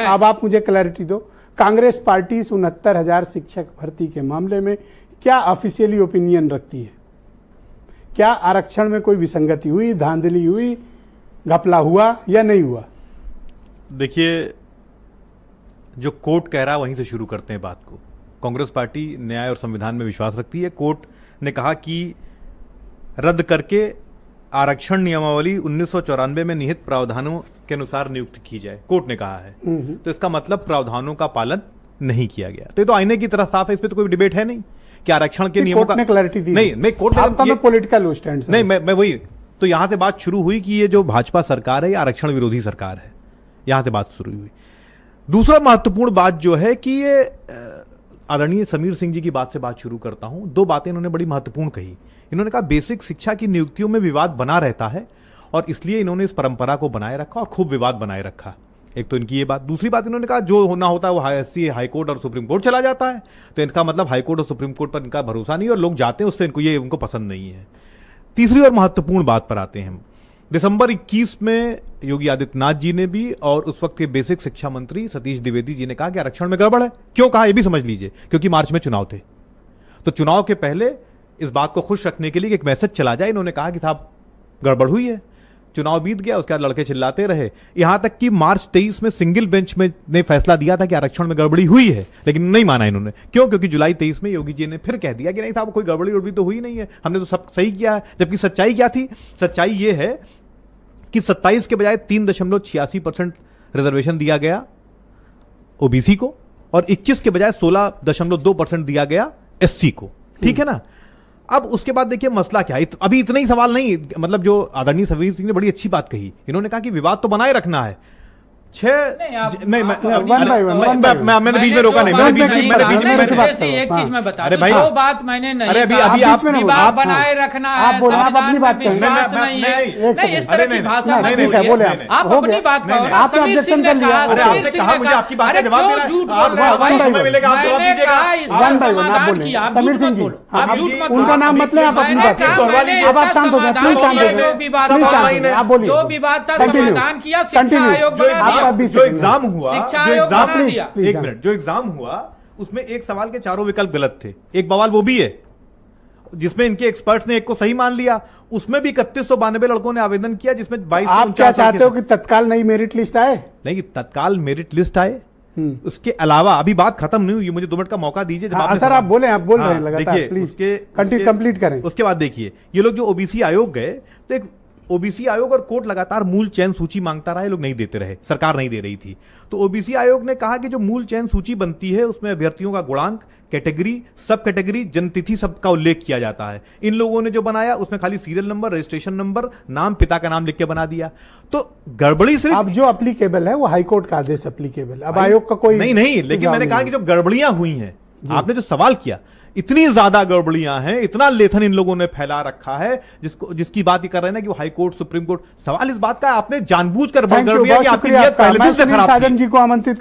अब आप मुझे क्लैरिटी दो, कांग्रेस पार्टी 69,000 शिक्षक भर्ती के मामले में क्या ऑफिशियली ओपिनियन रखती है? क्या आरक्षण में कोई विसंगति हुई, धांधली हुई, घपला हुआ या नहीं हुआ? देखिए, जो कोर्ट कह रहा है वहीं से शुरू करते हैं बात को। कांग्रेस पार्टी न्याय और संविधान में विश्वास रखती है। कोर्ट ने कहा कि रद्द करके आरक्षण नियमावली 1994 में निहित प्रावधानों के अनुसार नियुक्त की जाए, कोर्ट ने कहा है। तो इसका मतलब प्रावधानों का पालन नहीं किया गया। तो ये तो आईने की तरह साफ है, इस पे तो कोई डिबेट है नहीं कि आरक्षण के नियमों का क्लैरिटी दी नहीं। मैं कोर्ट में पॉलिटिकल स्टैंड नहीं, मैं वही तो यहां से बात शुरू हुई कि ये जो भाजपा सरकार है ये आरक्षण विरोधी सरकार है, यहां से बात शुरू हुई। दूसरा महत्वपूर्ण बात जो है कि ये आदरणीय समीर सिंह जी की बात से बात शुरू करता हूं। दो बातें इन्होंने बड़ी महत्वपूर्ण कही। इन्होंने कहा बेसिक शिक्षा की नियुक्तियों में विवाद बना रहता है और इसलिए इन्होंने इस परंपरा को बनाए रखा और खूब विवाद बनाए रखा। एक तो इनकी ये बात। दूसरी बात इन्होंने कहा जो होना होता है वो हाईकोर्ट और सुप्रीम कोर्ट चला जाता है, तो इनका मतलब हाईकोर्ट और सुप्रीम कोर्ट पर इनका भरोसा नहीं और लोग जाते हैं उससे उनको पसंद नहीं है। तीसरी और महत्वपूर्ण बात पर आते हैं। दिसंबर 21 में योगी आदित्यनाथ जी ने भी और उस वक्त के बेसिक शिक्षा मंत्री सतीश द्विवेदी जी ने कहा कि आरक्षण में गड़बड़ है। क्यों कहा ये भी समझ लीजिए, क्योंकि मार्च में चुनाव थे। तो चुनाव के पहले इस बात को खुश रखने के लिए एक मैसेज चला जाए, इन्होंने कहा कि साहब गड़बड़ हुई है। चुनाव बीत गया, उसके बाद लड़के चिल्लाते रहे, यहां तक कि मार्च 23 में सिंगल बेंच में ने फैसला दिया था कि आरक्षण में गड़बड़ी हुई है, लेकिन नहीं माना इन्होंने। क्यों? क्योंकि जुलाई 23 में योगी जी ने फिर कह दिया कि नहीं साहब कोई गड़बड़ी तो हुई नहीं है, हमने तो सब सही किया है। जबकि सच्चाई क्या थी? सच्चाई यह है कि 27 के बजाय 3.86% रिजर्वेशन दिया गया ओबीसी को और 21 के बजाय 16.2% दिया गया एससी को। ठीक है ना? अब उसके बाद देखिए मसला क्या है। अभी इतना ही सवाल नहीं, मतलब जो आदरणीय समीर सिंह ने बड़ी अच्छी बात कही। इन्होंने कहा कि विवाद तो बनाए रखना है। मैंने बीच में रोका नहीं, मैंने एक चीज मैं बता दूं, जो बात मैंने नहीं, अरे अभी आप विवाद बनाए रखना है, संविधान में विश्वास नहीं है, नहीं इस तरह की भाषा मत बोलिए। आप अपनी बात कहो। समीर सिंह ने कहा, आपने कहा मुझे आपकी बात का जवाब देना है। झूठ बोल रहे हो भाई, मैंने कहा इसका समाधान किया। आप झूठ मत बोलो, आप झूठ मत, उनका नाम मत ले, आप अपनी बात जो विवाद था समाधान किया, शिक्षा आयोग बना दिया। जो एग्जाम हुआ, शिक्षा आयोग बना दिया। एक मिनट, जो एग्जाम हुआ उसमें एक सवाल के चारों विकल्प गलत थे। एक बवाल वो भी है जिसमें इनके एक्सपर्ट्स ने एक को सही मान लिया। उसमें भी 3192 लड़कों ने आवेदन किया, जिसमें 22। आप क्या चाहते हो कि तत्काल नई मेरिट लिस्ट आए? नहीं, तत्काल मेरिट लिस्ट आए। उसके अलावा अभी बात खत्म नहीं हुई, मुझे 2 मिनट का मौका दीजिए। सर आप बोले, आप बोल रहे हैं लगातार, प्लीज कंप्लीट करें। उसके बाद देखिए, ये लोग जो ओबीसी आयोग गए, तो एक ओबीसी आयोग और कोर्ट लगातार मूल चयन सूची मांगता रहा, लोग नहीं देते रहे, सरकार नहीं दे रही थी। तो ओबीसी आयोग ने कहा कि जो मूल चयन सूची बनती है उसमें अभ्यर्थियों का गुणांक, कैटेगरी, सब कैटेगरी, जन्मतिथि सबका उल्लेख किया जाता है। इन लोगों ने जो बनाया उसमें खाली सीरियल नंबर, रजिस्ट्रेशन नंबर, नाम, पिता का नाम लिख के बना दिया। तो गड़बड़ी सिर्फ अब जो एप्लीकेबल है वो हाईकोर्ट का आदेश एप्लीकेबल, अब आयोग का कोई नहीं, लेकिन मैंने कहा कि जो गड़बड़ियां हुई हैं, आपने जो सवाल किया, इतनी ज्यादा गड़बड़ियां हैं, इतना लेथन इन लोगों ने फैला रखा है, जिसकी बात ही कर रहे हैं ना कि वो हाई कोर्ट, सुप्रीम कोर्ट। सवाल इस बात का है, आपने जानबूझकर गड़बड़ियां की आपकी नीयत पहले दिन से खराब थी। साजन जी को आमंत्रित